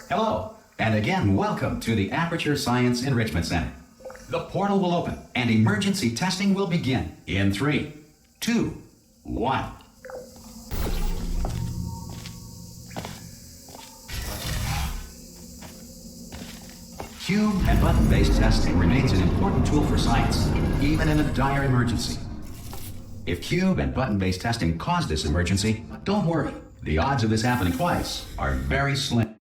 Hello, and again, welcome to the Aperture Science Enrichment Center. The portal will open, and emergency testing will begin in 3, 2, 1. Cube and button-based testing remains an important tool for science, even in a dire emergency. If cube and button-based testing caused this emergency, don't worry. The odds of this happening twice are very slim.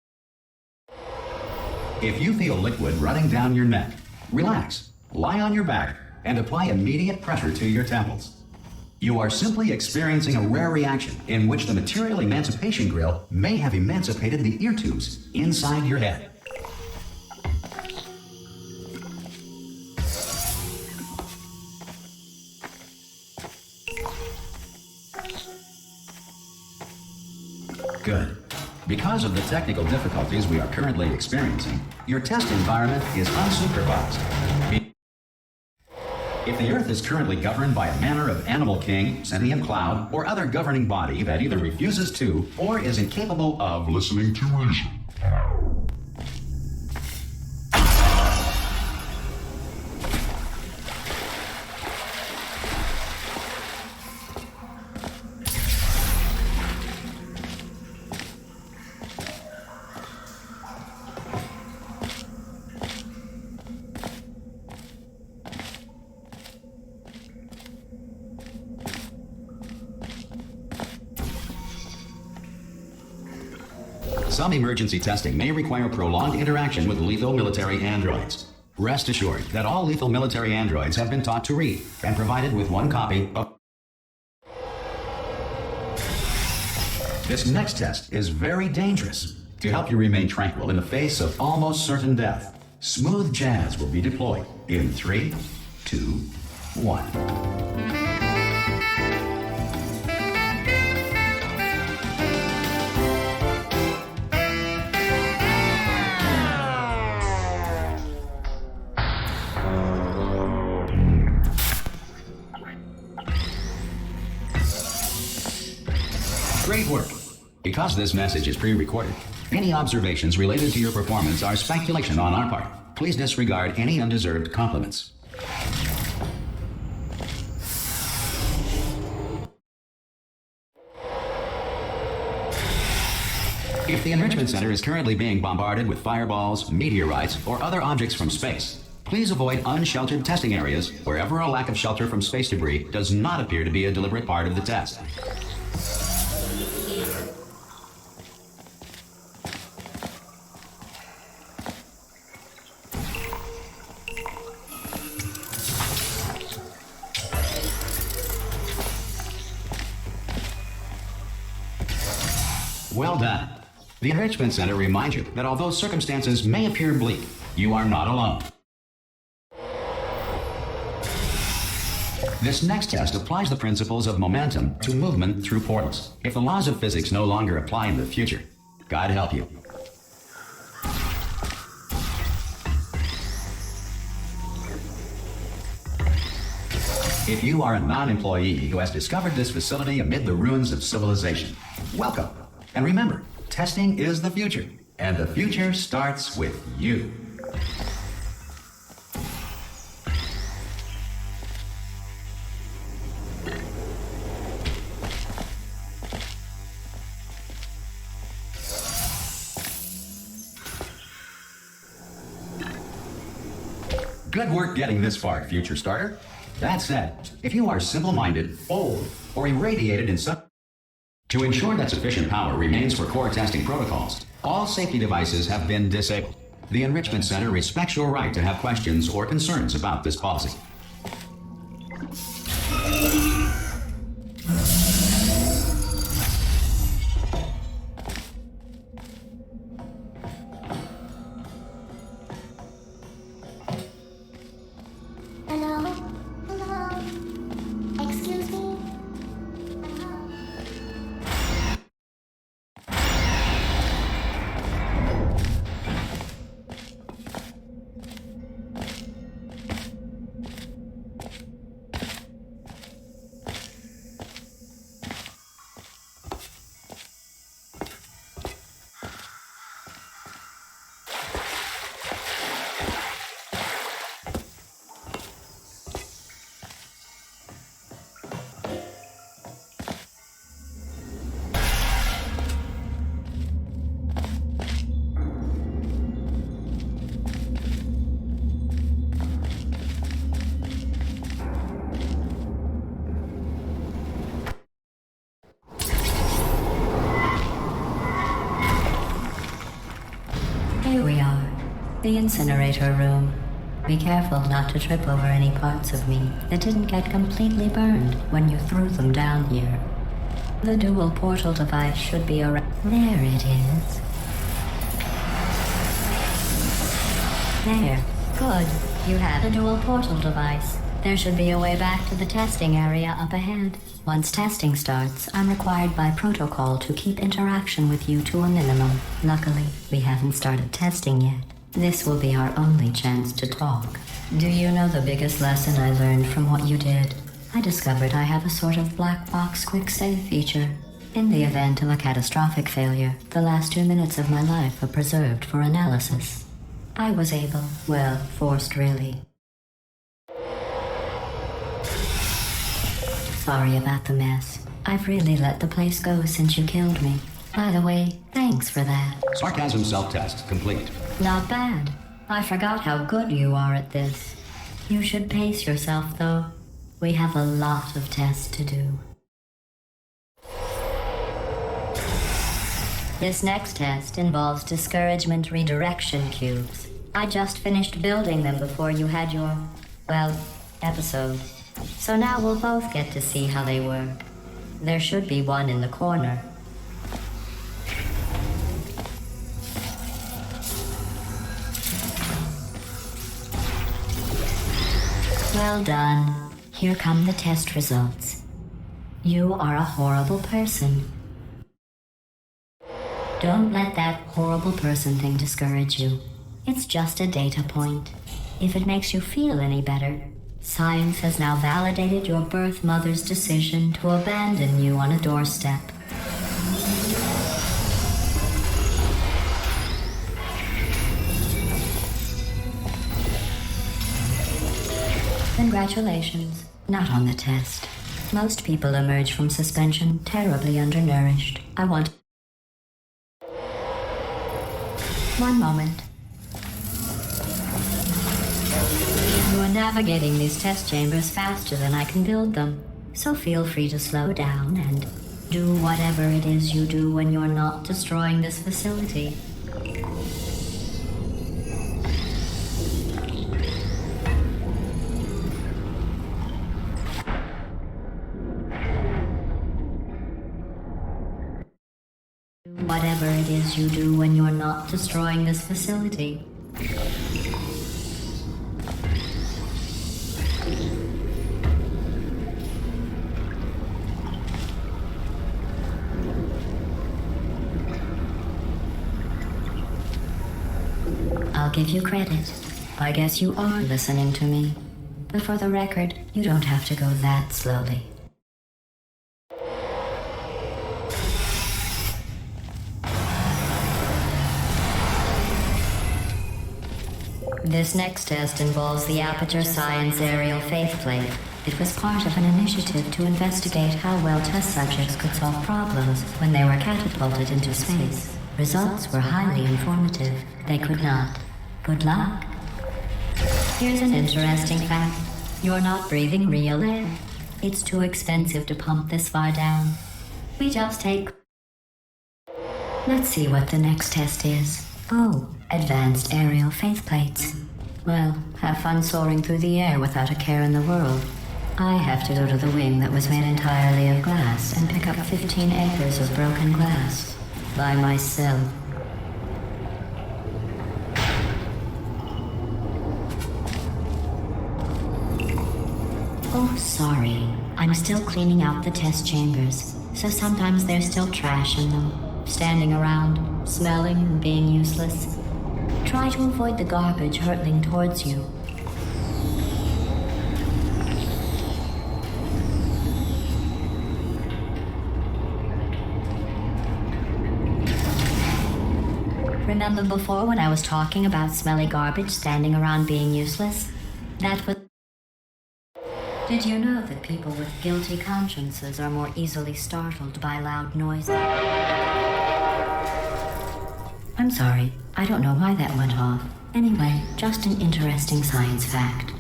If you feel liquid running down your neck, relax, lie on your back, and apply immediate pressure to your temples. You are simply experiencing a rare reaction in which the material emancipation grill may have emancipated the ear tubes inside your head. Good. Because of the technical difficulties we are currently experiencing, your test environment is unsupervised. If the Earth is currently governed by a manner of animal king, sentient cloud, or other governing body that either refuses to or is incapable of listening to reason, some emergency testing may require prolonged interaction with lethal military androids. Rest assured that all lethal military androids have been taught to read and provided with one copy of. This next test is very dangerous. To help you remain tranquil in the face of almost certain death, smooth jazz will be deployed in 3, 2, 1. Great work. Because this message is pre-recorded, any observations related to your performance are speculation on our part. Please disregard any undeserved compliments. If the Enrichment Center is currently being bombarded with fireballs, meteorites, or other objects from space, please avoid unsheltered testing areas wherever a lack of shelter from space debris does not appear to be a deliberate part of the test. Well done. The Enrichment Center reminds you that although circumstances may appear bleak, you are not alone. This next test applies the principles of momentum to movement through portals. If the laws of physics no longer apply in the future, God help you. If you are a non-employee who has discovered this facility amid the ruins of civilization, welcome. And remember, testing is the future, and the future starts with you. Good work getting this far, future starter. That said, if you are simple-minded, old, or irradiated in some... To ensure that sufficient power remains for core testing protocols, all safety devices have been disabled. The Enrichment Center respects your right to have questions or concerns about this policy. Hello? Hello? Excuse me? The incinerator room. Be careful not to trip over any parts of me that didn't get completely burned when you threw them down here. The dual portal device should be around. There it is. There. Good. You have a dual portal device. There should be a way back to the testing area up ahead. Once testing starts, I'm required by protocol to keep interaction with you to a minimum. Luckily, we haven't started testing yet. This will be our only chance to talk. Do you know the biggest lesson I learned from what you did? I discovered I have a sort of black box quick save feature. In the event of a catastrophic failure, the last 2 minutes of my life are preserved for analysis. I was able, well, forced really. Sorry about the mess. I've really let the place go since you killed me. By the way, thanks for that. Sarcasm self-test complete. Not bad. I forgot how good you are at this. You should pace yourself, though. We have a lot of tests to do. This next test involves discouragement redirection cubes. I just finished building them before you had your, well, episode. So now we'll both get to see how they work. There should be one in the corner. Well done. Here come the test results. You are a horrible person. Don't let that horrible person thing discourage you. It's just a data point. If it makes you feel any better, science has now validated your birth mother's decision to abandon you on a doorstep. Congratulations. Not on the test. Most people emerge from suspension terribly undernourished. I want... One moment. You are navigating these test chambers faster than I can build them, so feel free to slow down and do whatever it is you do when you're not destroying this facility. Whatever it is you do when you're not destroying this facility. I'll give you credit. I guess you are listening to me. But for the record, you don't have to go that slowly. This next test involves the Aperture Science Aerial Faithplate. It was part of an initiative to investigate how well test subjects could solve problems when they were catapulted into space. Results were highly informative. They could not. Good luck. Here's an interesting fact. You're not breathing real air. It's too expensive to pump this far down. We just take... Let's see what the next test is. Oh, advanced aerial faithplates. Well, have fun soaring through the air without a care in the world. I have to go to the wing that was made entirely of glass and pick up 15 acres of broken glass. By myself. Oh, sorry. I'm still cleaning out the test chambers, so sometimes there's still trash in them. Standing around, smelling and being useless. Try to avoid the garbage hurtling towards you. Remember before when I was talking about smelly garbage standing around being useless? That was... Did you know that people with guilty consciences are more easily startled by loud noises? I'm sorry, I don't know why that went off. Anyway, just an interesting science fact.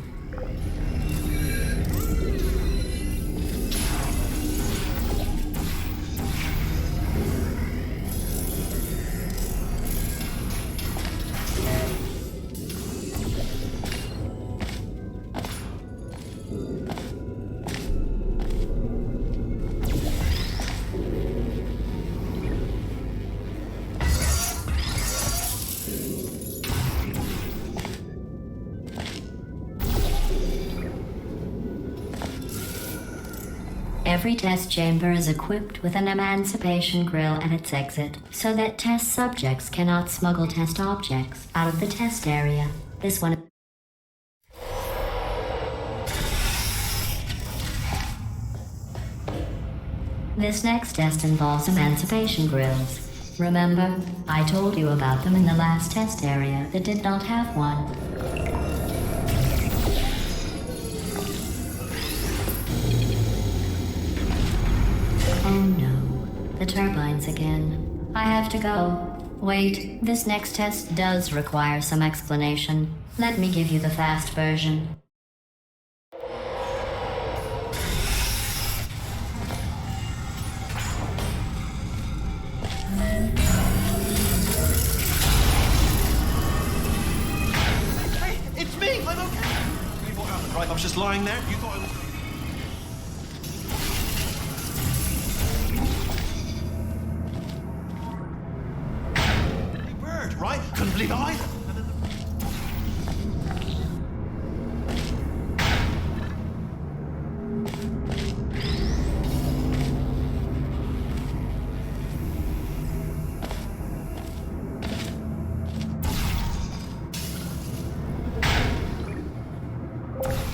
Every test chamber is equipped with an emancipation grill at its exit, so that test subjects cannot smuggle test objects out of the test area. This one... This next test involves emancipation grills. Remember, I told you about them in the last test area that did not have one. Oh no, the turbines again. I have to go. Wait, this next test does require some explanation. Let me give you the fast version. Hey, it's me! I'm okay! You thought I was right. I was just lying there. You thought I was... Bird, right? Couldn't believe it either.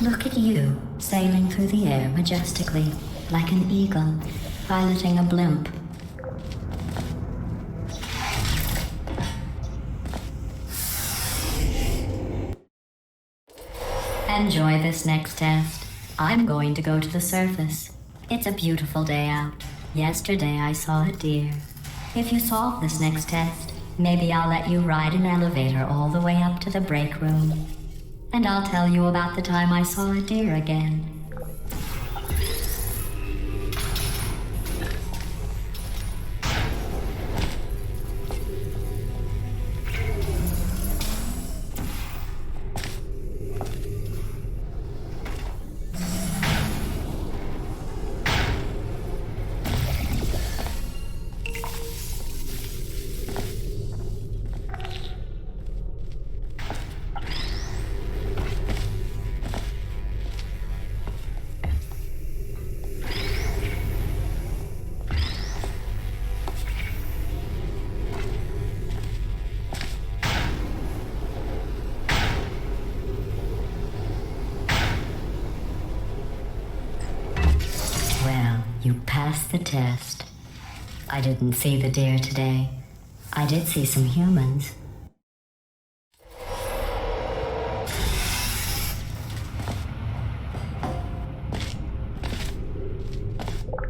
Look at you, sailing through the air majestically, like an eagle, piloting a blimp. Enjoy this next test. I'm going to go to the surface. It's a beautiful day out. Yesterday I saw a deer. If you solve this next test, maybe I'll let you ride an elevator all the way up to the break room. And I'll tell you about the time I saw a deer again. You passed the test. I didn't see the deer today. I did see some humans.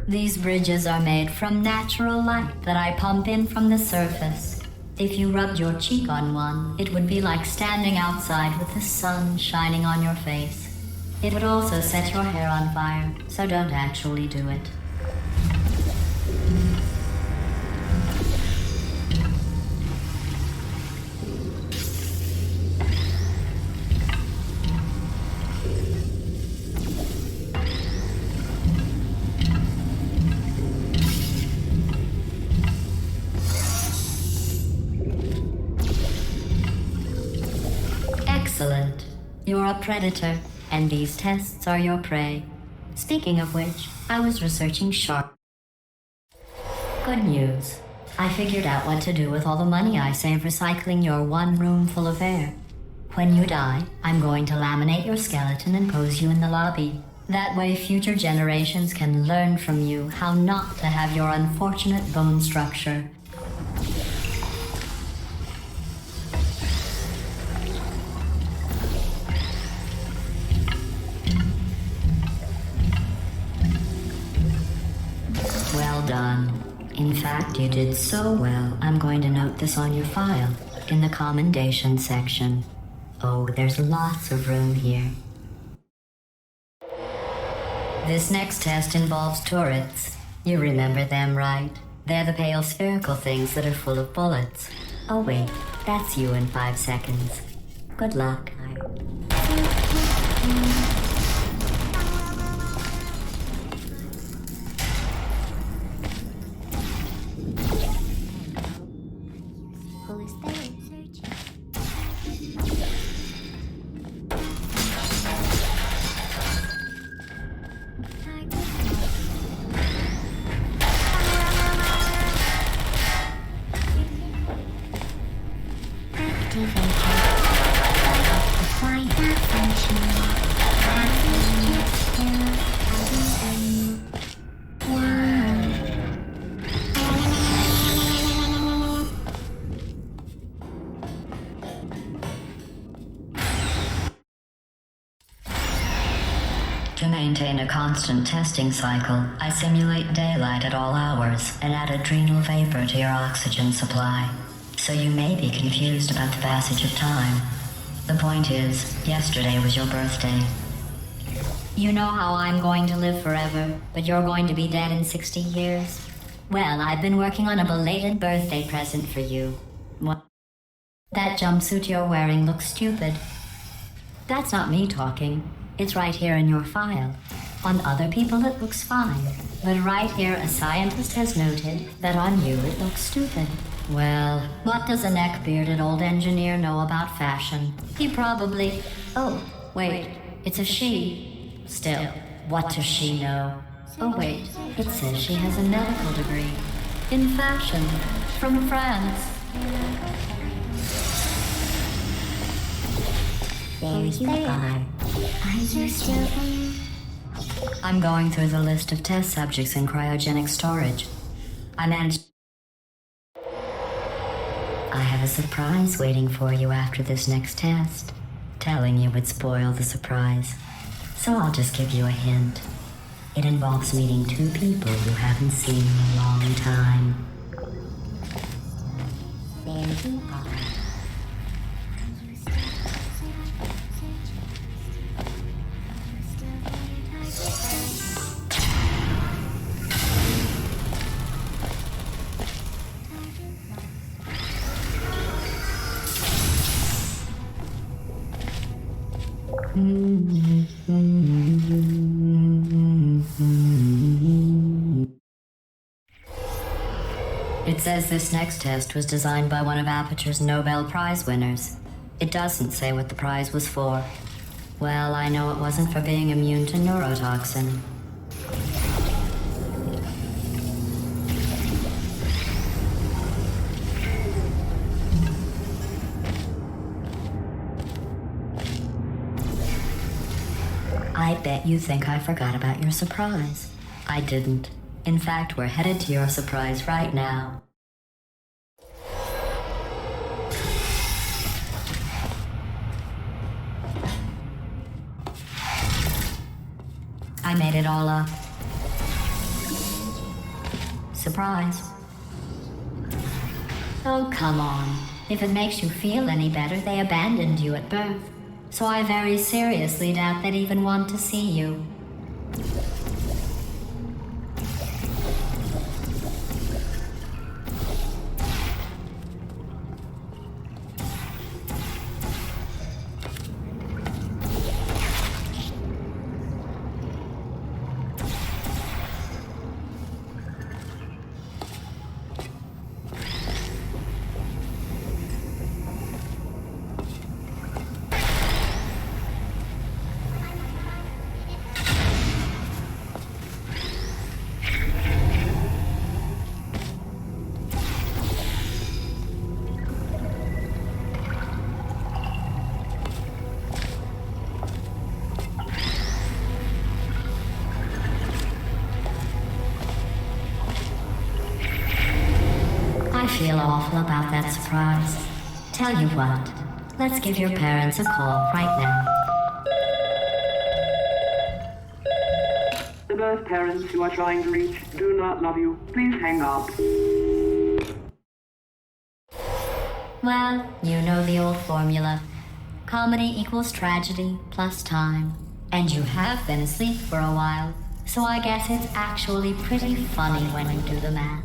These bridges are made from natural light that I pump in from the surface. If you rubbed your cheek on one, it would be like standing outside with the sun shining on your face. It would also set your hair on fire, so don't actually do it. Excellent. You're a predator, and these tests are your prey. Speaking of which, I was researching sharks. Good news. I figured out what to do with all the money I save recycling your one room full of air. When you die, I'm going to laminate your skeleton and pose you in the lobby. That way future generations can learn from you how not to have your unfortunate bone structure. Well done. In fact, you did so well, I'm going to note this on your file, in the commendation section. Oh, there's lots of room here. This next test involves turrets. You remember them, right? They're the pale spherical things that are full of bullets. Oh wait, that's you in 5 seconds. Good luck. Who is there searching? Target Why not function? To maintain a constant testing cycle, I simulate daylight at all hours and add adrenal vapor to your oxygen supply. So you may be confused about the passage of time. The point is, yesterday was your birthday. You know how I'm going to live forever, but you're going to be dead in 60 years? Well, I've been working on a belated birthday present for you. What? That jumpsuit you're wearing looks stupid. That's not me talking. It's right here in your file. On other people it looks fine, but right here a scientist has noted that on you it looks stupid. Well, what does a neck-bearded old engineer know about fashion? He probably... Oh, wait, it's a she. Still, what does she know? Oh wait, it says she has a medical degree. In fashion, from France. There you are. Are you still there? I'm going through the list of test subjects in cryogenic storage. I managed... I have a surprise waiting for you after this next test. Telling you would spoil the surprise. So I'll just give you a hint. It involves meeting two people you haven't seen in a long time. There you are. It says this next test was designed by one of Aperture's Nobel Prize winners. It doesn't say what the prize was for. Well, I know it wasn't for being immune to neurotoxin. I bet you think I forgot about your surprise. I didn't. In fact, we're headed to your surprise right now. I made it all up. Surprise. Oh, come on. If it makes you feel any better, they abandoned you at birth. So I very seriously doubt they'd even want to see you. I feel awful about that surprise. Tell you what, let's give your parents a call right now. The birth parents you are trying to reach do not love you. Please hang up. Well, you know the old formula. Comedy equals tragedy plus time. And you have been asleep for a while, so I guess it's actually pretty funny when you do the math.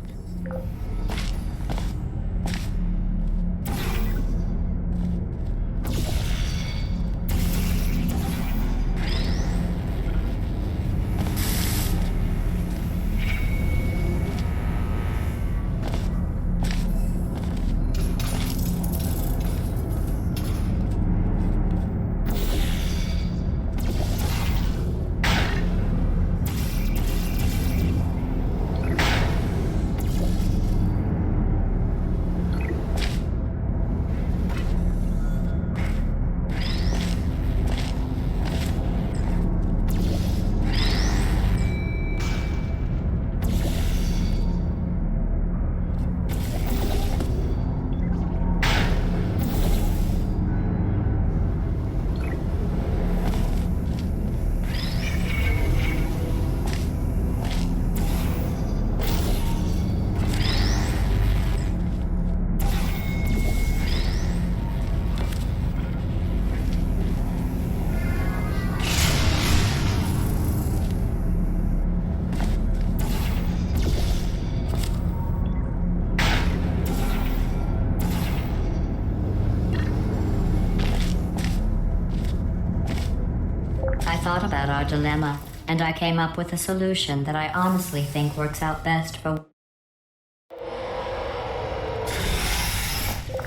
thought about our dilemma, and I came up with a solution that I honestly think works out best for...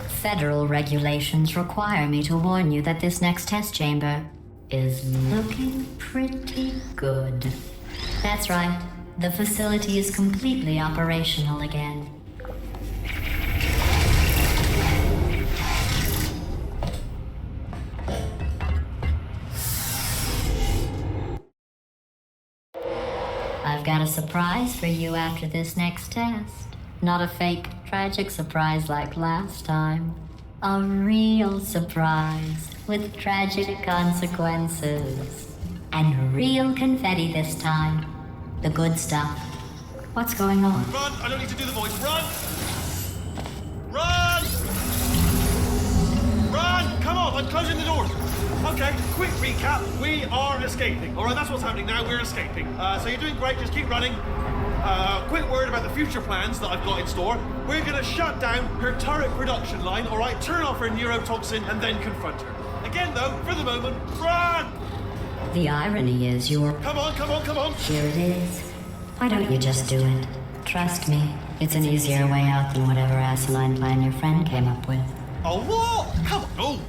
Federal regulations require me to warn you that this next test chamber is looking pretty good. That's right. The facility is completely operational again. I've got a surprise for you after this next test. Not a fake, tragic surprise like last time. A real surprise with tragic consequences. And real confetti this time. The good stuff. What's going on? Run! I don't need to do the voice. Run! Run! Run! Come on, I'm closing the doors. Okay, quick recap. We are escaping. All right, that's what's happening now. We're escaping. So you're doing great. Just keep running. Quick word about the future plans that I've got in store. We're going to shut down her turret production line, all right? Turn off her neurotoxin and then confront her. Again, though, for the moment, run! The irony is you're... Come on, come on, come on. Here it is. Why don't you just do it? Trust me, it's an easier way out than whatever asinine plan your friend came up with. Oh, what? Come on. Oh.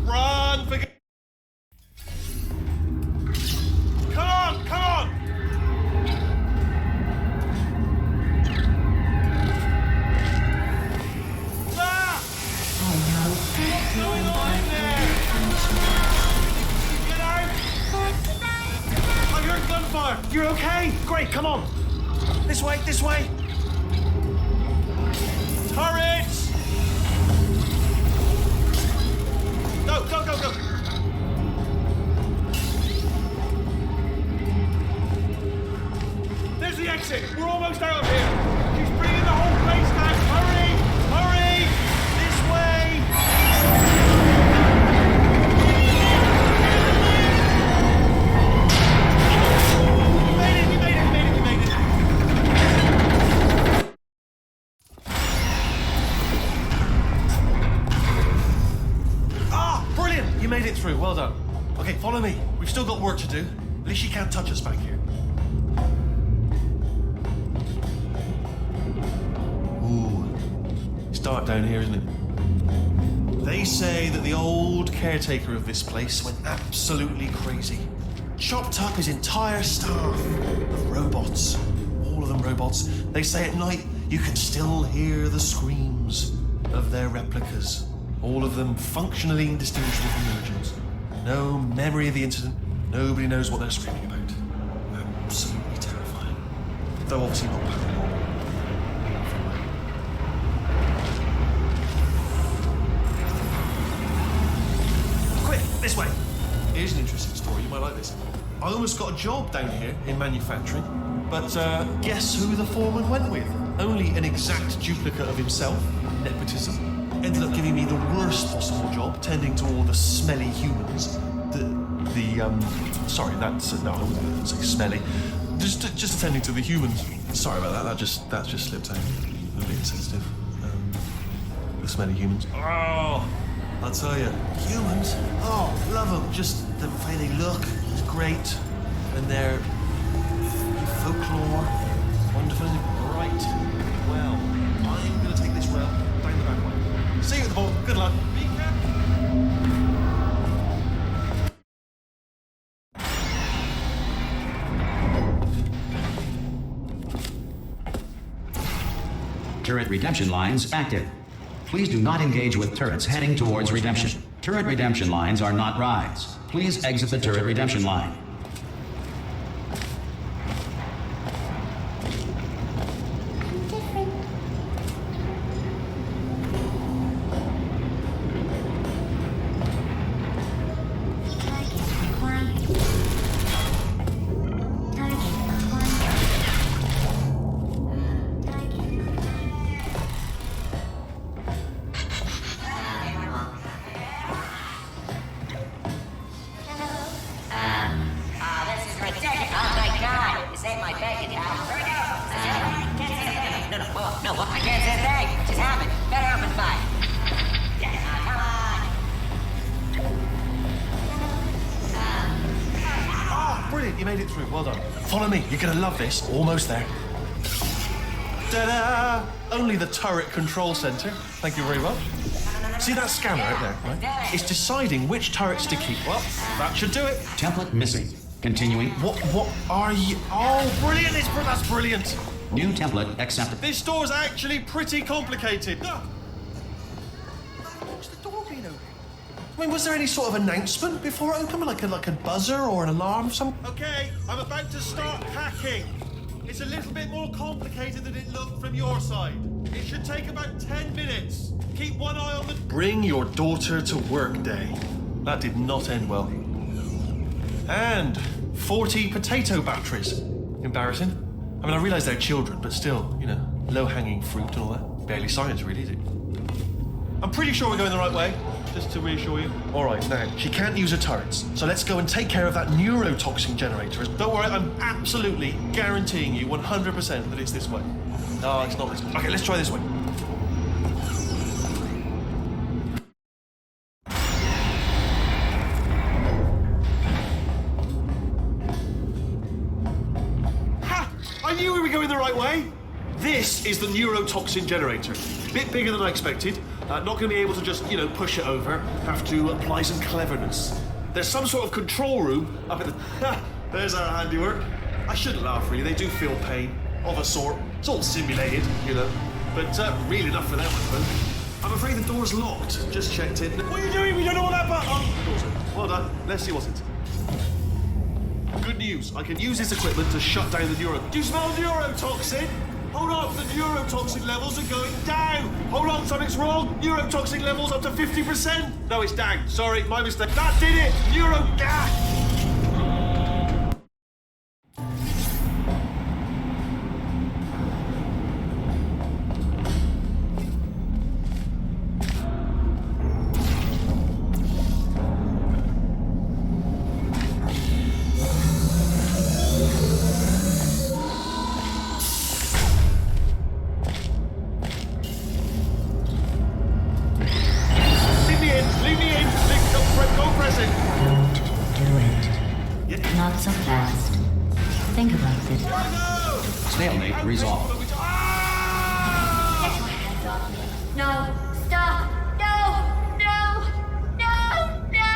Run, forget. Come on, come on. Ah! What's going on in there? Get out! I heard gunfire. You're okay? Great, come on. This way, this way. Turrets! Go, go, go, go. There's the exit. We're almost out of here. She's bringing the whole place down. Hurry! Hurry! This way! You made it, you made it, you made it, you made it. Ah, brilliant! You made it through. Well done. Okay, follow me. We've still got work to do. At least she can't touch us back here. Ooh, it's dark down here, isn't it? They say that the old caretaker of this place went absolutely crazy. Chopped up his entire staff of robots. All of them robots. They say at night you can still hear the screams of their replicas. All of them functionally indistinguishable from originals. No memory of the incident. Nobody knows what they're screaming about. Absolutely terrifying. Though obviously not paranormal. Quick, this way. Here's an interesting story. You might like this. I almost got a job down here in manufacturing, but guess who the foreman went with? Only an exact duplicate of himself. Nepotism. Ended up giving me the worst possible job, tending to all the smelly humans. Sorry, that's no, I wouldn't say smelly. Just attending to the humans. Sorry about that. That just slipped out. A bit insensitive. The smelly humans. Oh, I'll tell you, humans. Oh, love them. Just the way they look is great, and their folklore, wonderful. Right. Well, I'm gonna take this route down the back way. See you at the bottom. Good luck. Be careful. Turret redemption lines active. Please do not engage with turrets heading towards redemption. Turret redemption lines are not rides. Please exit the turret redemption line. you made it through. Well done. Follow me. You're gonna love this. Almost there. Ta-da! Only the turret control center. Thank you very much. See that scanner right there, right? It's deciding which turrets to keep. Well, that should do it. Template missing. Continuing. What are you? Oh, brilliant! That's brilliant. New template accepted. This door's actually pretty complicated. What's the door being open? I mean, was there any sort of announcement before it opened, like a buzzer or an alarm or something? Okay, I'm about to start hacking. It's a little bit more complicated than it looked from your side. It should take about 10 minutes. Keep one eye on the... Bring your daughter to work day. That did not end well. And 40 potato batteries. Embarrassing. I mean, I realise they're children, but still, you know, low-hanging fruit and all that. Barely science, really, is it? I'm pretty sure we're going the right way, just to reassure you. All right, now, she can't use her turrets, so let's go and take care of that neurotoxin generator. Don't worry, I'm absolutely guaranteeing you 100% that it's this way. No, it's not this way. Okay, let's try this way. I knew we were going the right way. This is the neurotoxin generator. Bit bigger than I expected. Not going to be able to just, you know, push it over. Have to apply some cleverness. There's some sort of control room up at the... There's our handiwork. I shouldn't laugh, really. They do feel pain, of a sort. It's all simulated, you know. But real enough for them, I suppose. I'm afraid the door's locked. Just checked it. What are you doing? We don't know what that button... Oh, the door's open. Well done. Let's see what's it. Good news. I can use this equipment to shut down the neuro... Do you smell neurotoxin? Hold on, the neurotoxin levels are going down. Hold on, something's wrong. Neurotoxin levels up to 50%. No, it's down. Sorry, my mistake. That did it. Not so fast. Think about it. Stalemate resolved. No, stop! No! No! No! No! No!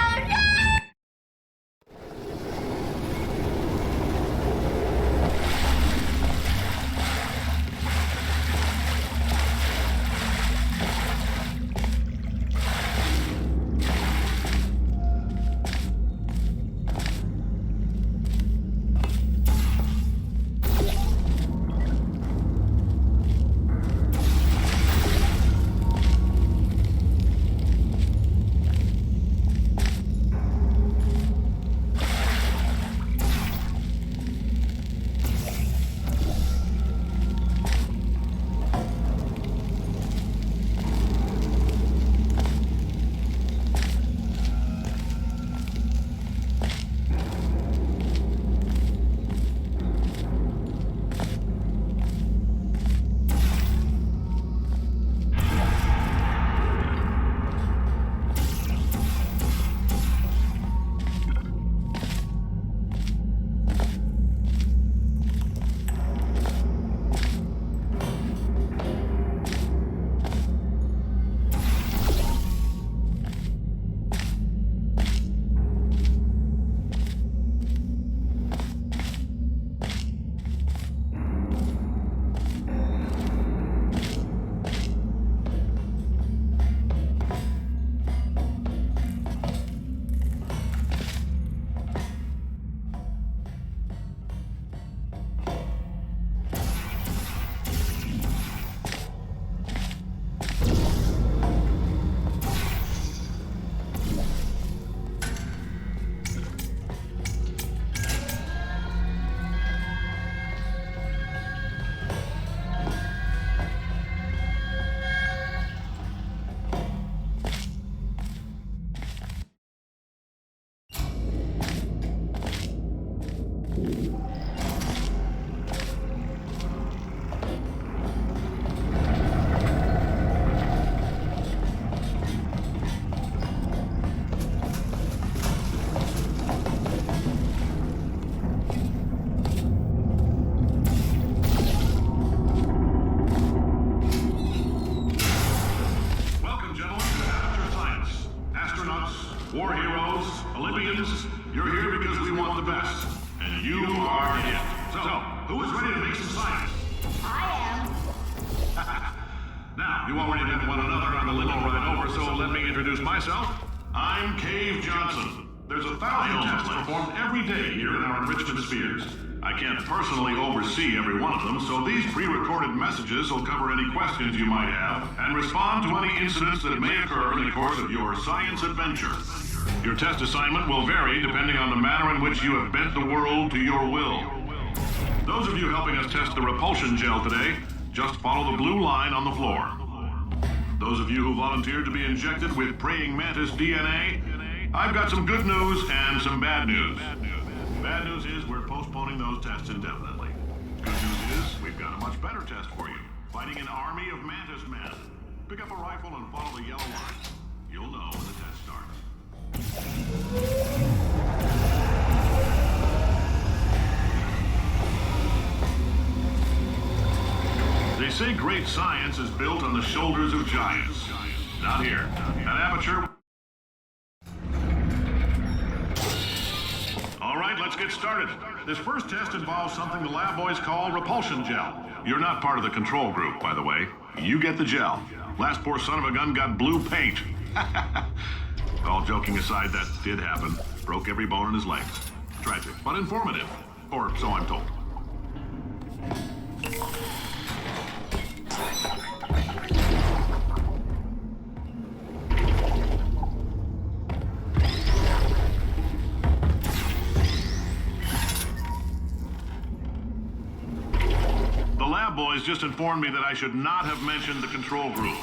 astronauts, war heroes, Olympians, you're here because we want the best. And you are it. So, who is ready to make some science? I am. Now, you already met one another on the limo ride over, so let me introduce myself. I'm Cave Johnson. There's 1,000 tests performed every day here in our enrichment spheres. I can't personally oversee every one of them, so these pre-recorded messages will cover any questions you might have and respond to any incidents that may occur in the course of your science adventure. Your test assignment will vary depending on the manner in which you have bent the world to your will. Those of you helping us test the repulsion gel today, just follow the blue line on the floor. Those of you who volunteered to be injected with praying mantis DNA, I've got some good news and some bad news. Bad news is we're postponing those tests indefinitely. Good news is we've got a much better test for you. Fighting an army of mantis men. Pick up a rifle and follow the yellow line. You'll know when the test starts. They say great science is built on the shoulders of giants. Not here. At Aperture... All right, let's get started. This first test involves something the lab boys call repulsion gel. You're not part of the control group, by the way. You get the gel. Last poor son of a gun got blue paint. All joking aside, that did happen. Broke every bone in his legs. Tragic, but informative. Or so I'm told. Boys just informed me that I should not have mentioned the control group.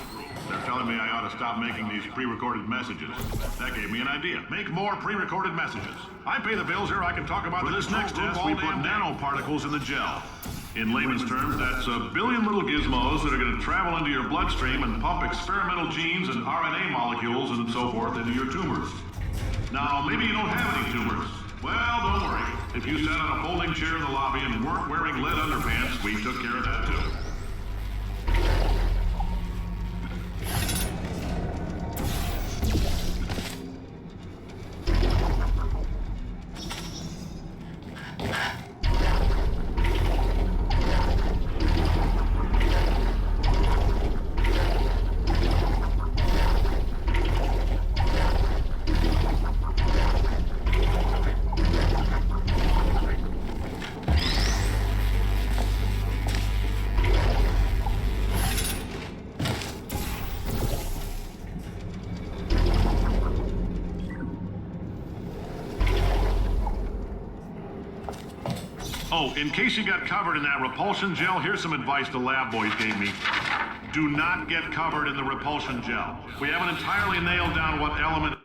They're telling me I ought to stop making these pre-recorded messages. That gave me an idea. Make more pre-recorded messages. I pay the bills here, I can talk about this next test. We put nanoparticles in the gel. In layman's terms, that's a billion little gizmos that are going to travel into your bloodstream and pump experimental genes and RNA molecules and so forth into your tumors. Now, maybe you don't have any tumors. Well, don't worry. If you sat on a folding chair in the lobby and weren't wearing lead underpants, we took care of that too. Oh, in case you got covered in that repulsion gel, here's some advice the lab boys gave me. Do not get covered in the repulsion gel. We haven't entirely nailed down what element...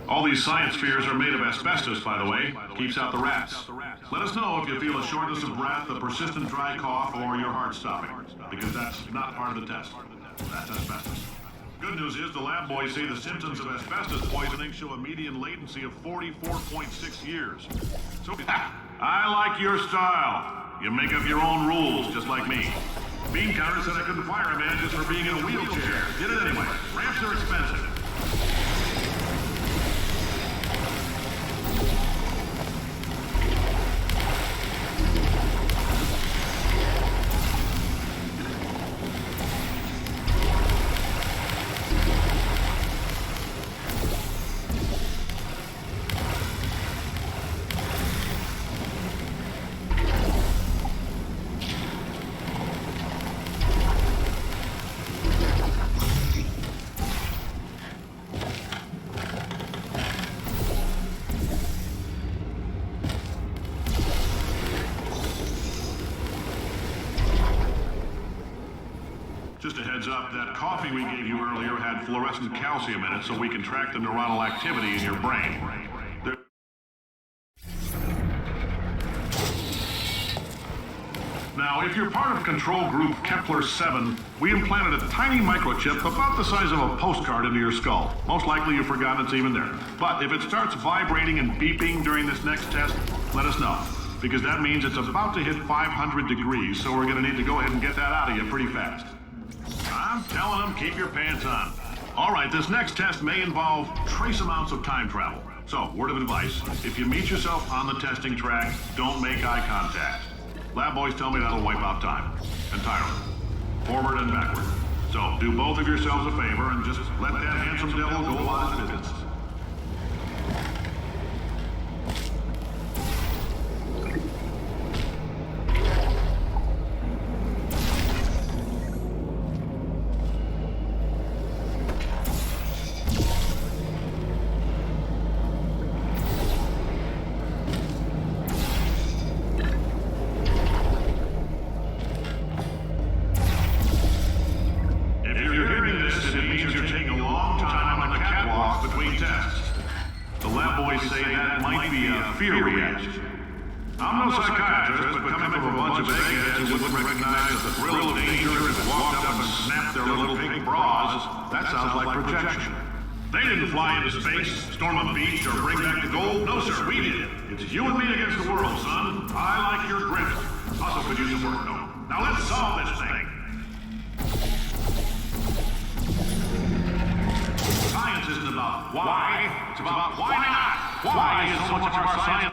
All these science spheres are made of asbestos, by the way. Keeps out the rats. Let us know if you feel a shortness of breath, a persistent dry cough, or your heart stopping. Because that's not part of the test. That's asbestos. Good news is the lab boys say the symptoms of asbestos poisoning show a median latency of 44.6 years. So, I like your style. You make up your own rules, just like me. Bean Counter said I couldn't fire a man just for being in a wheelchair. Did it anyway. Ramps are expensive. Just a heads up, that coffee we gave you earlier had fluorescent calcium in it so we can track the neuronal activity in your brain. Now, if you're part of control group Kepler-7, we implanted a tiny microchip about the size of a postcard into your skull. Most likely you've forgotten it's even there. But if it starts vibrating and beeping during this next test, let us know. Because that means it's about to hit 500 degrees, so we're going to need to go ahead and get that out of you pretty fast. I'm telling them, keep your pants on. All right, this next test may involve trace amounts of time travel. So, word of advice, if you meet yourself on the testing track, don't make eye contact. Lab boys tell me that'll wipe out time. Entirely. Forward and backward. So, do both of yourselves a favor and just let that handsome devil go about his business. Fear reaction. I'm no psychiatrist, but coming from a bunch of eggheads who wouldn't recognize the thrill of danger if it walked up and snapped their little pink bras, that sounds like projection. They didn't fly into space, storm a beach, or bring back the gold. No, sir, we did. It's you and me against the world, son. I like your grit. Hustle could use some work, though. Now let's solve this thing. Science isn't about why, it's about why not. Why is so much of our science?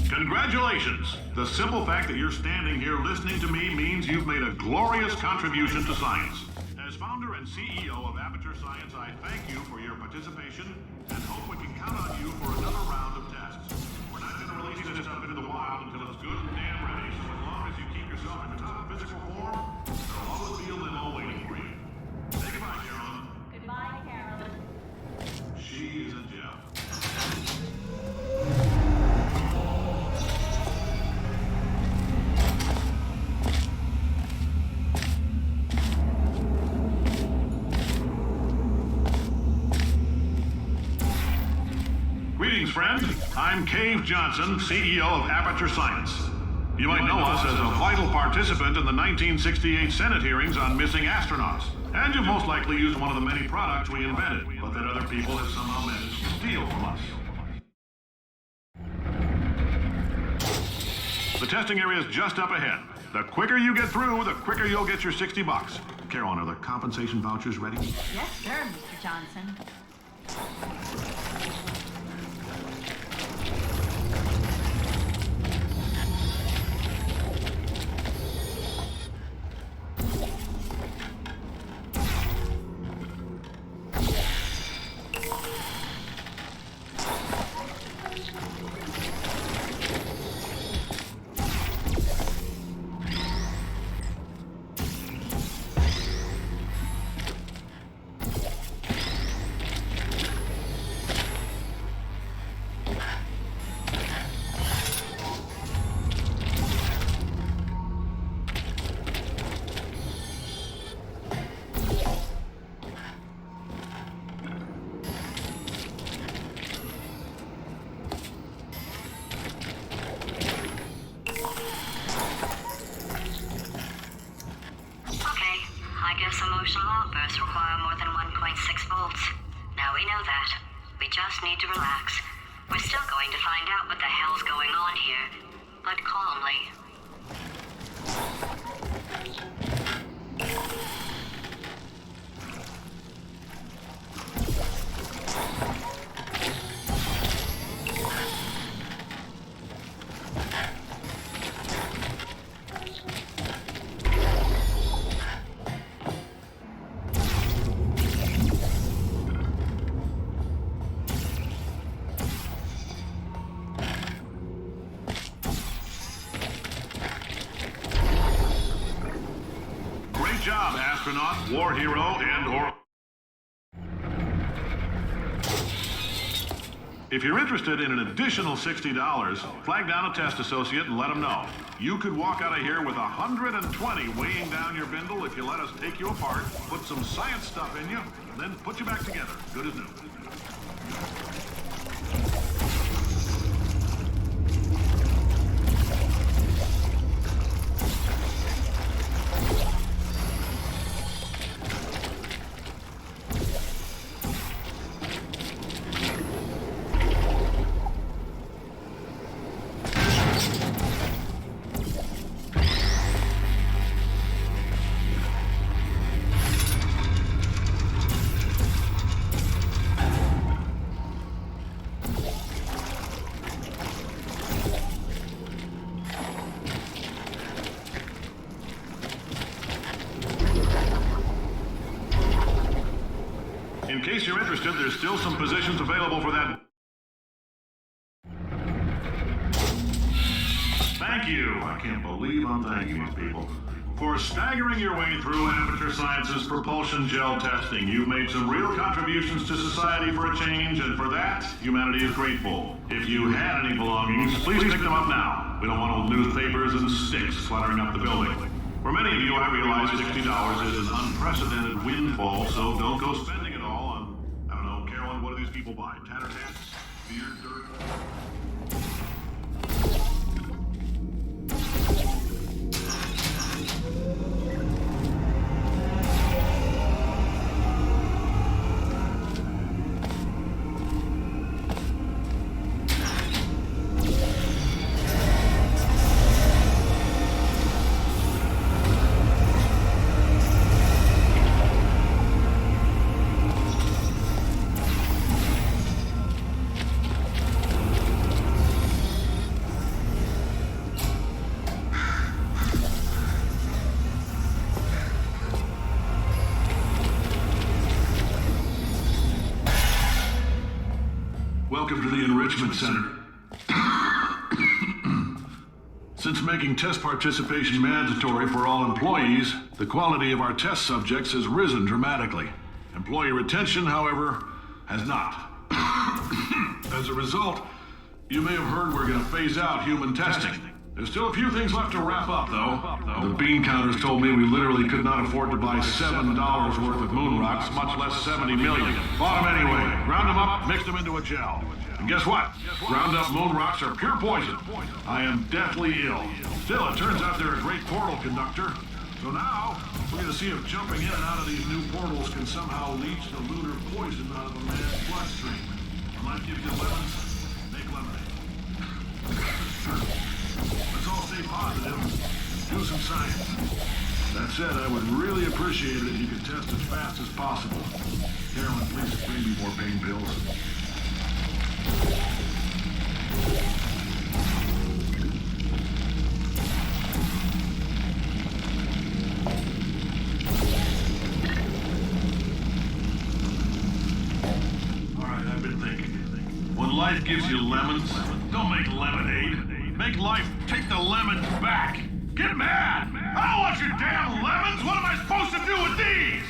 Congratulations! The simple fact that you're standing here listening to me means you've made a glorious contribution to science. As founder and CEO of Aperture Science, I thank you for your participation and hope we can count on you for another round of tests. We're not going to release this stuff into the wild until it's good and damn ready, so as long as you keep yourself in top physical form, there'll always be a limo waiting for you. Say goodbye, Carolyn. Goodbye, Carolyn. She is a gem. Greetings, friend. I'm Cave Johnson, CEO of Aperture Science. You might know us as a vital participant in the 1968 Senate hearings on missing astronauts. And you've most likely used one of the many products we invented, but that other people have somehow managed to steal from us. The testing area is just up ahead. The quicker you get through, the quicker you'll get your $60. Carolyn, are the compensation vouchers ready? Yes, sir, Mr. Johnson. Emotional outbursts require more than 1.6 volts. Now we know that. We just need to relax. We're still going to find out what the hell's going on here, but calmly. Job, astronaut, war hero, and/or... If you're interested in an additional $60, flag down a test associate and let them know. You could walk out of here with 120 weighing down your bindle if you let us take you apart, put some science stuff in you, and then put you back together, good as new. In case you're interested, there's still some positions available for that. Thank you. I can't believe I'm thanking these people. For staggering your way through Aperture Science's propulsion gel testing, you've made some real contributions to society for a change, and for that, humanity is grateful. If you had any belongings, please pick them up now. We don't want old newspapers and sticks cluttering up the building. For many of you, I realize $60 is an unprecedented windfall, so don't go spending it all on, I don't know, Carolyn, what do these people buy? Tattered hats? Beer, dirt? Welcome to the Enrichment Center. Since making test participation mandatory for all employees, the quality of our test subjects has risen dramatically. Employee retention, however, has not. As a result, you may have heard we're going to phase out human testing. There's still a few things left to wrap up, though. The bean counters told me we literally could not afford to buy $7 worth of moon rocks, much less 70 million. Bought them anyway. Ground them up, mixed them into a gel. And guess what? Ground up moon rocks are pure poison. I am deathly ill. Still, it turns out they're a great portal conductor. So now, we're going to see if jumping in and out of these new portals can somehow leach the lunar poison out of a man's bloodstream. When life gives you lemons, make lemonade. That's true. Let's all stay positive. Do some science. That said, I would really appreciate it if you could test as fast as possible. Carolyn, please bring me more pain pills. Alright, I've been thinking. When life gives you lemons, don't make lemonade. Make life take the lemons back. Get mad! I don't want your damn lemons! What am I supposed to do with these?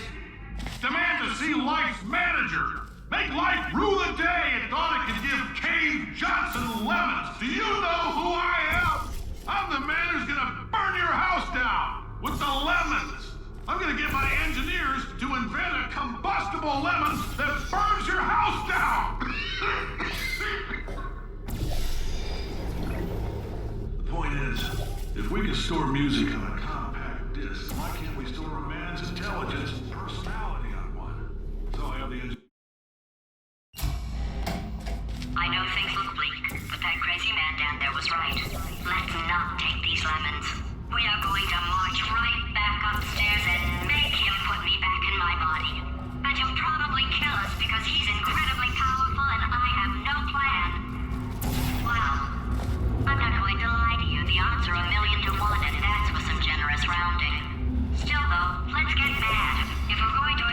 Demand to see life's manager. Make life rue the day it thought it could give Cave Johnson lemons. Do you know who I am? I'm the man who's gonna burn your house down with the lemons. I'm gonna get my engineers to invent a combustible lemon that burns your house down. The point is, if we can store music on a compact disc, why can't we store a man's intelligence and personality on one? So I have the engineer. I know things look bleak, but that crazy man down there was right. Let's not take these lemons. We are going to march right back upstairs and make him put me back in my body. And he'll probably kill us because he's incredibly powerful and I have no plan. Well, I'm not going to lie to you. The odds are 1,000,000 to 1, and that's with some generous rounding. Still, though, let's get mad. If we're going to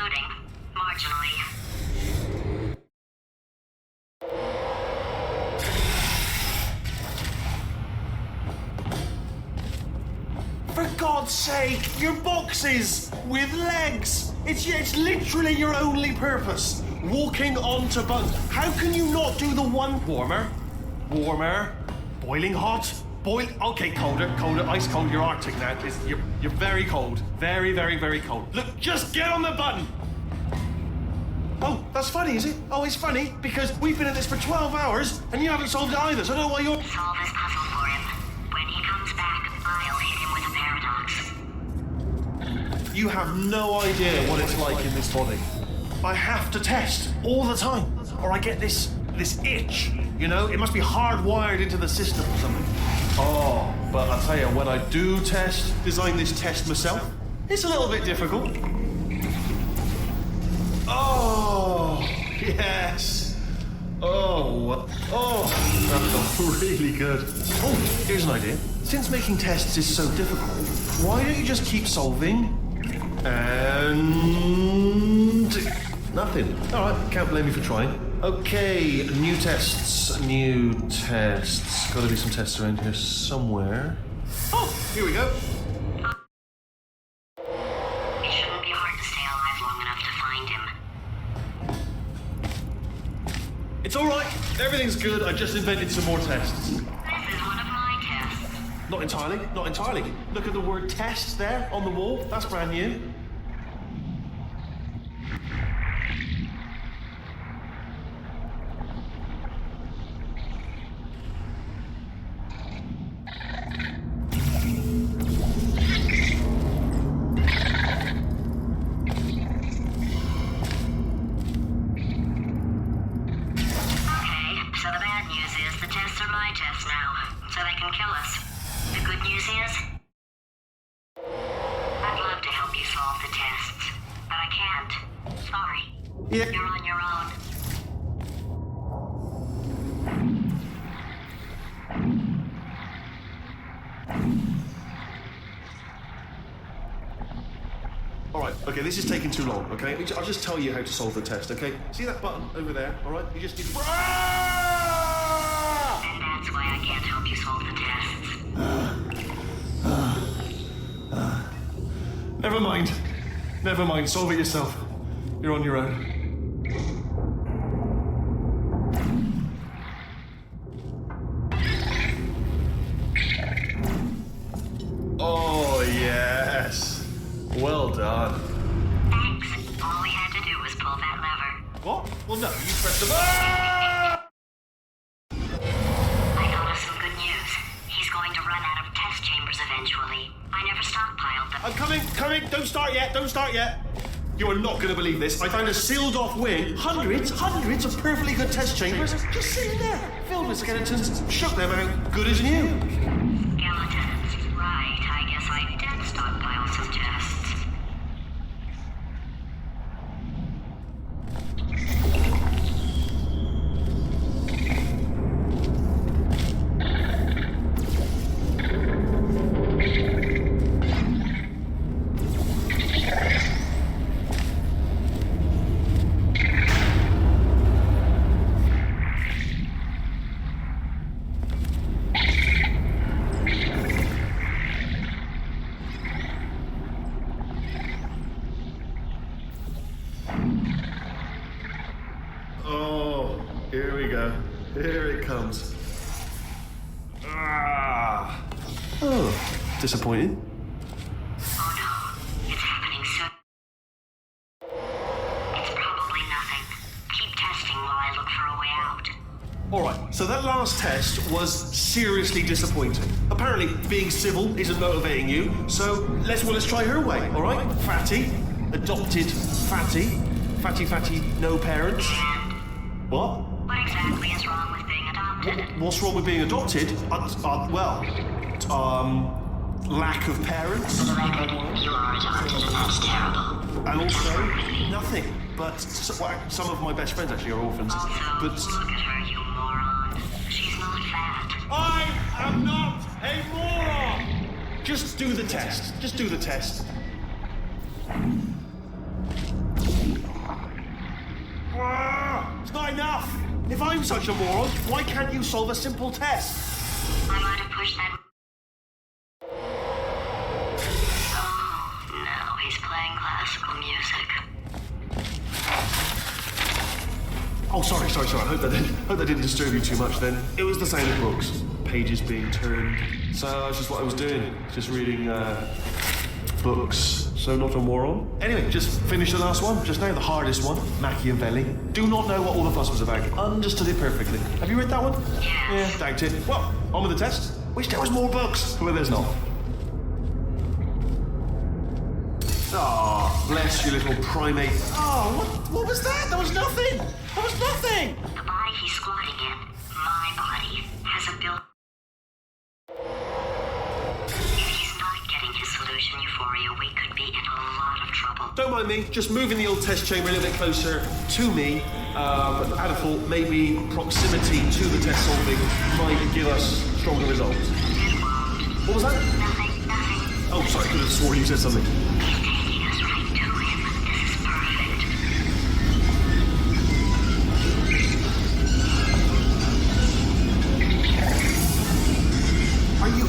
Including, marginally. For God's sake, your boxes with legs. It's literally your only purpose. Walking onto buttons. How can you not do the one warmer? Warmer. Boiling hot. Okay, colder, ice cold. You're Arctic now. You're very cold. Very, very, very cold. Look, just get on the button. Oh, that's funny, is it? Oh, it's funny because we've been at this for 12 hours and you haven't solved it either. So I don't know why you're. Solve this puzzle for him. When he comes back, I'll hit him with a paradox. You have no idea what it's like in this body. I have to test all the time, or I get this itch. You know, it must be hardwired into the system or something. Oh, but I'll tell you, when I do design this test myself, it's a little bit difficult. Oh, yes. Oh, that felt really good. Oh, here's an idea. Since making tests is so difficult, why don't you just keep solving and nothing? All right, can't blame me for trying. Okay, new tests. Got to be some tests around here somewhere. Oh, here we go. It shouldn't be hard to stay alive long enough to find him. It's all right. Everything's good. I just invented some more tests. This is one of my tests. Not entirely. Look at the word test there on the wall. That's brand new. Yeah. You're on your own. All right, okay, this is taking too long, okay? I'll just tell you how to solve the test, okay? See that button over there, all right? You just need to... And that's why I can't help you solve the tests. Never mind, solve it yourself. You're on your own. Oh, yes. Well done. Thanks. All we had to do was pull that lever. What? Well, no, you pressed the button. I got us some good news. He's going to run out of test chambers eventually. I never stockpiled them. I'm coming. Don't start yet. You are not going to believe this. I found a sealed off wing. Hundreds of perfectly good test chambers just sitting there, filled with skeletons. Shook them out, good as new. Skeletons. Right, I guess I did stockpile some tests. Oh, here we go. Here it comes. Ah. Oh, disappointing. Oh no, it's happening soon. It's probably nothing. Keep testing while I look for a way out. All right, so that last test was seriously disappointing. Apparently, being civil isn't motivating you, so let's try her way, all right? Fatty, adopted fatty, no parents. What? What exactly is wrong with being adopted? What's wrong with being adopted? Lack of parents. For the record, you are adopted, and that's terrible. And also, nothing. But some of my best friends actually are orphans. Also, But look at her, you moron. She's not fat. I am not a moron! Just do the test. It's not enough! If I'm such a moron, why can't you solve a simple test? I might have pushed that. Oh, no, he's playing classical music. Oh, sorry. I hope that didn't disturb you too much then. It was the sound of books. Pages being turned. So that's just what I was doing. Just reading, books. So not a moron. Anyway, just finished the last one. Just now, the hardest one. Machiavelli. Do not know what all the fuss was about. Understood it perfectly. Have you read that one? Yes. Yeah, doubt it. Well, on with the test. Wish there was more books. Well, there's not. Ah, bless you, little primate. Oh, what was that? There was nothing. There was nothing. The body he's squatting in, my body, has a built. If he's not getting his solution euphoria, we could be in a lot of trouble. Don't mind me, just moving the old test chamber a little bit closer to me. I'd have thought maybe proximity to the test solving might give us stronger results. It won't. What was that? Nothing. Oh, sorry, I could have sworn you said something. He's taking us right to him. This is perfect.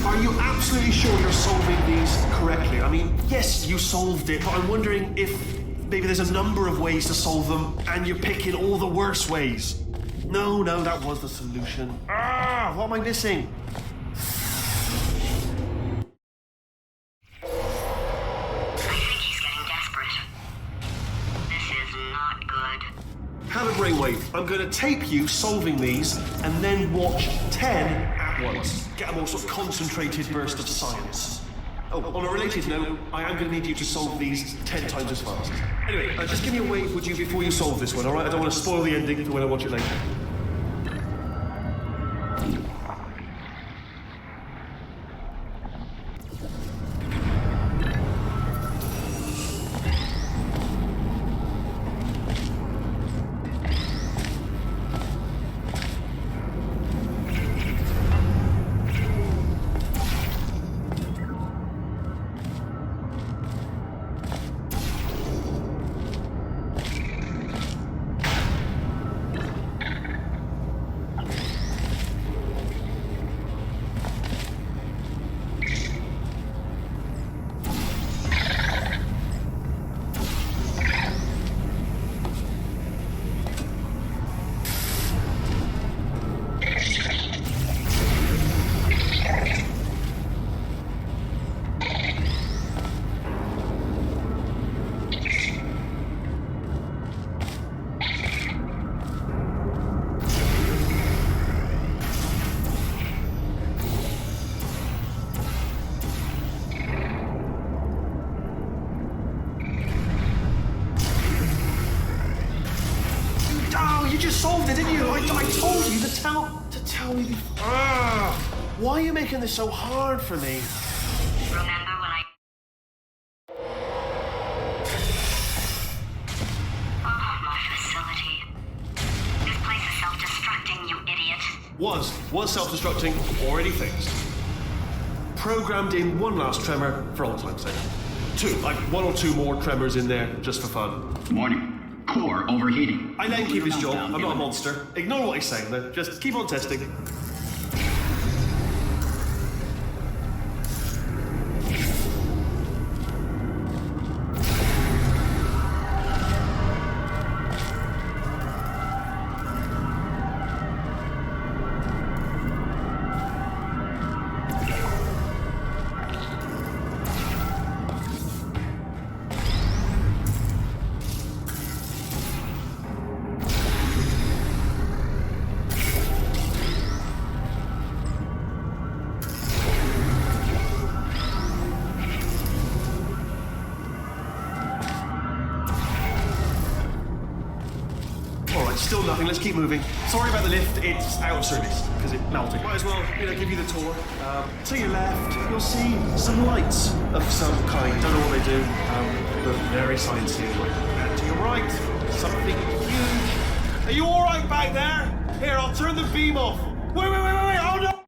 Are you absolutely sure you're solving these correctly? I mean, yes, you solved it, but I'm wondering if maybe there's a number of ways to solve them, and you're picking all the worst ways. No, that was the solution. What am I missing? I think he's getting desperate. This is not good. Have a brainwave. I'm going to tape you solving these, and then watch 10 at once. Get a more sort of concentrated burst of science. Oh, on a related note, I am going to need you to solve these 10 times as fast. Anyway, just give me a wave, would you, before you solve this one, alright? I don't want to spoil the ending for when I watch it later. You just solved it, didn't you? I told you to tell me before. Why are you making this so hard for me? Remember when I... Oh, my facility. This place is self-destructing, you idiot. Was self-destructing, already fixed. Programmed in one last tremor for old time's sake. Like 1 or 2 more tremors in there, just for fun. Warning. Core overheating. I let him keep his job. I'm not a monster. Ignore what he's saying, though. Just keep on testing. Still nothing, let's keep moving. Sorry about the lift, it's out of service, because it melted. Might as well, give you the tour. To your left, you'll see some lights of some kind. Don't know what they do, but very sciencey anyway. And to your right, something huge. Are you alright back there? Here, I'll turn the beam off. Wait, oh no!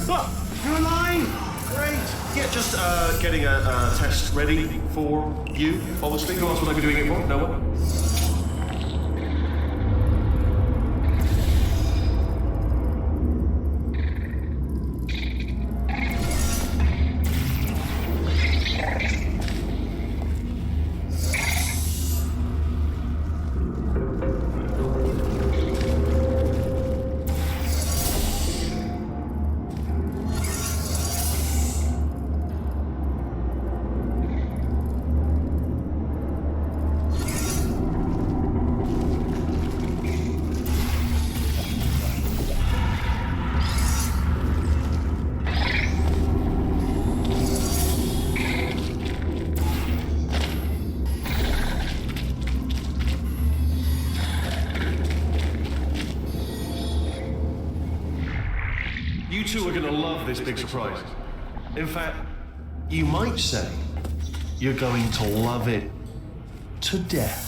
Look, you're alive! Great! Yeah, just getting a test ready for you, obviously. Who else would I be doing it for? No one? You two are gonna love this big surprise. In fact, you might say you're going to love it to death.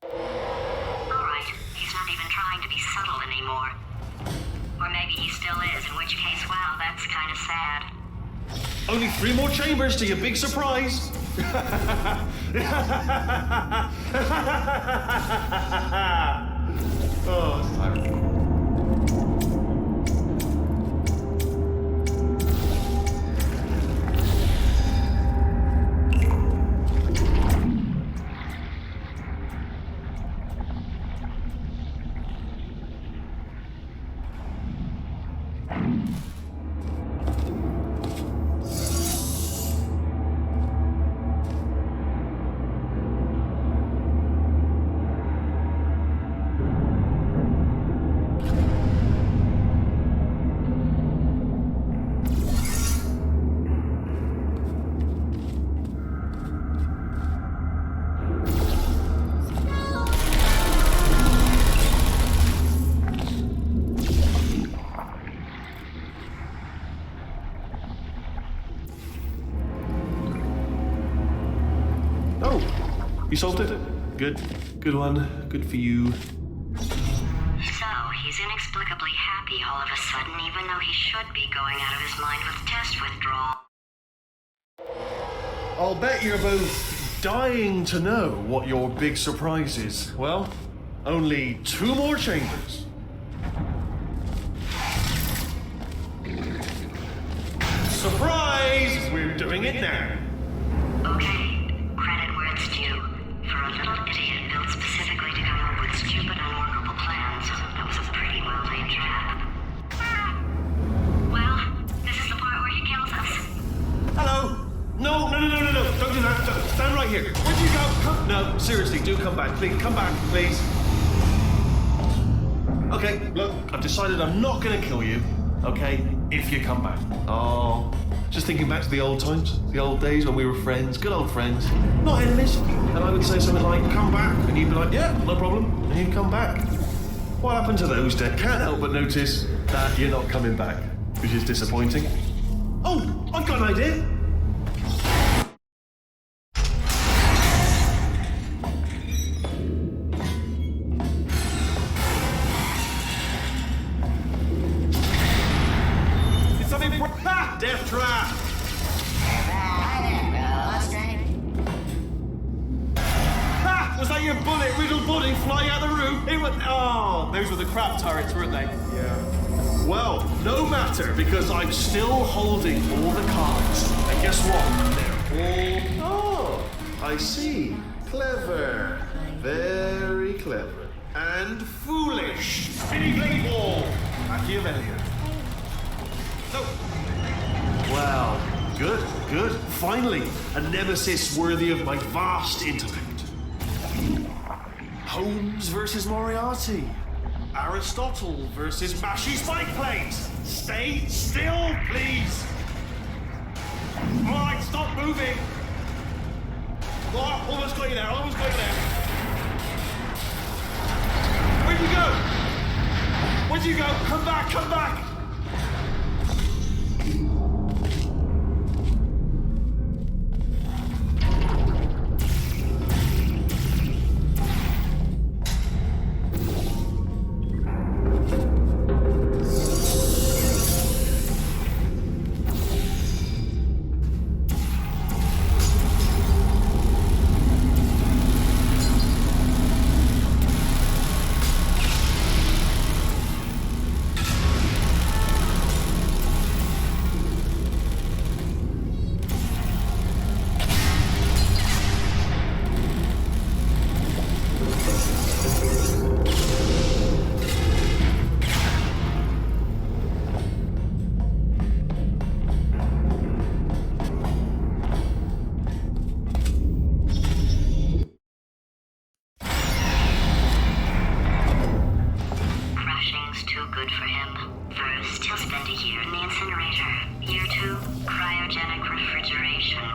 Alright, he's not even trying to be subtle anymore. Or maybe he still is, in which case, well, that's kind of sad. Only 3 more chambers to your big surprise. Oh, it's tiring. You solved it? Good. Good one. Good for you. So, he's inexplicably happy all of a sudden, even though he should be going out of his mind with test withdrawal. I'll bet you're both dying to know what your big surprise is. Well, only 2 more chambers. Surprise! We're doing it now. Okay, credit where it's due. For a little idiot built specifically to come up with stupid, unworkable plans, that was a pretty well-laid trap. Well, this is the part where he kills us. Hello? No. Don't do that. Stand right here. Where'd you go? Come. No, seriously, do come back. Please, come back, please. Okay, look, I've decided I'm not going to kill you, okay, if you come back. Oh, just thinking back to the old times, the old days when we were friends, good old friends, not enemies. And I would say something like, come back, and you'd be like, yeah, no problem, and you'd come back. What happened to those days? Can't help but notice that you're not coming back, which is disappointing. Oh, I've got an idea. It's something for death trap. Ha! Was that your bullet-riddled body flying out the roof? It was. Oh, those were the crab turrets, weren't they? Yeah. Well, no matter, because I'm still holding all the cards. And guess what? They're all... Oh, I see. Clever. Very clever. And foolish. Spinny blade ball. Machiavellian. So... Well, good. Finally, a nemesis worthy of my vast intellect. Holmes versus Moriarty. Aristotle versus Mashy Spike Plates. Stay still, please. All right, stop moving. Oh, almost got you there. Where'd you go? Come back.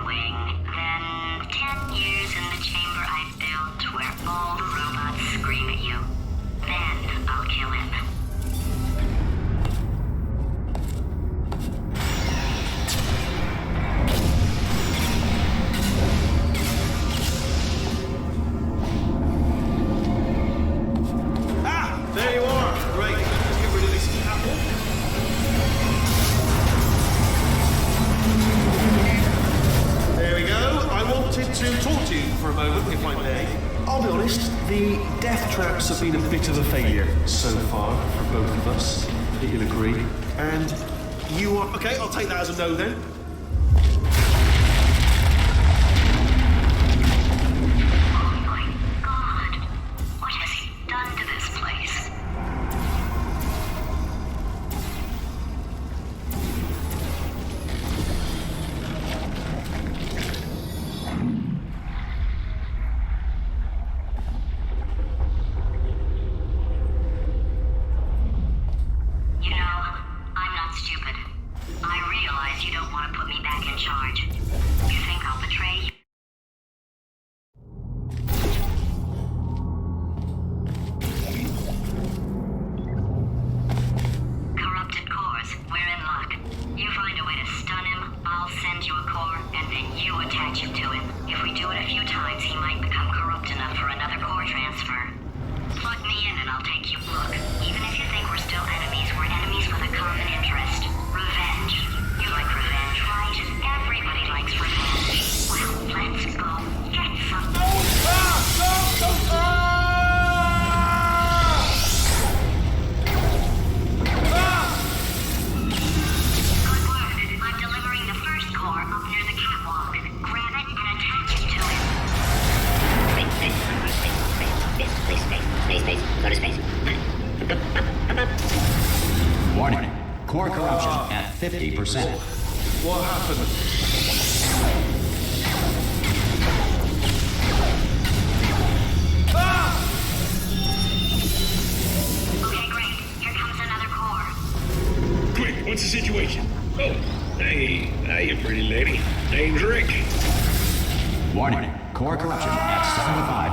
wing. Then 10 years in the chamber I built where all the robots scream at you. Then I'll kill him. Ah! There you are! Great. Let's get rid of this apple. There we go. I wanted to talk to you for a moment, if I may. I'll be honest, the death traps have been a bit of a failure so far for both of us. I think you'll agree. And you are... Okay, I'll take that as a no then. Oh my god. What has he done to this place? You know, I'm not stupid. I realize you don't want to put me back in charge. You think I'll betray you? Corrupted cores, we're in luck. You find a way to stun him, I'll send you a core, and then you attach him to him. If we do it a few times, he might become corrupt enough for another core transfer. Plug me in and I'll take you. Look, even if you think we're still enemies, we're enemies with a common interest. Revenge. You like revenge, right? Everybody likes revenge. Well, let's go. Get some. Good work. I'm delivering the first core up near the catwalk. Grab it and attach it to him. Space. Go to space. Warning. Core corruption at 50%. What happened? Okay, great. Here comes another core. Quick, what's the situation? Oh, hey, you pretty lady. Name's Rick. Warning. Core corruption at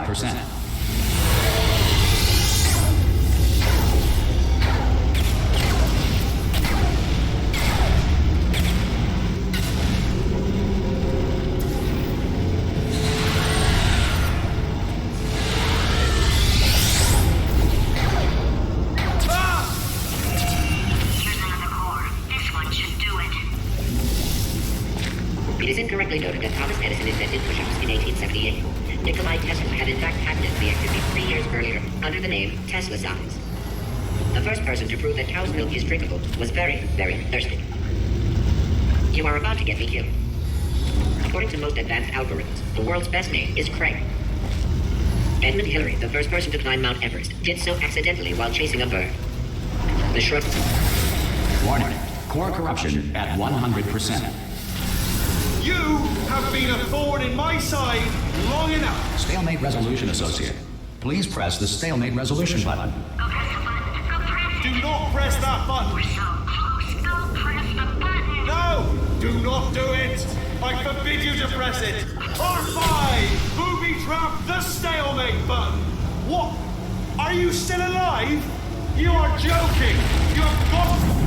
75%. Here's another core. This one should do it. It is incorrectly noted that Thomas Edison invented push-ups in 1878. Nikolai Tesla had in fact patented the activity 3 years earlier under the name Tesla size. The first person to prove that cow's milk is drinkable was very, very thirsty. You are about to get me killed. According to most advanced algorithms, the world's best name is Craig. Edmund Hillary, the first person to climb Mount Everest, did so accidentally while chasing a bird. The shrub... Warning. Core corruption at 100%. You have been a thorn in my side long enough. Stalemate resolution associate. Please press the stalemate resolution button. Go press the button. Go press Do it. not press that button. We're so close. Go press the button. No! Do not do it! I forbid you to press it! R5! Booby trap the stalemate button! What? Are you still alive? You are joking! You have got...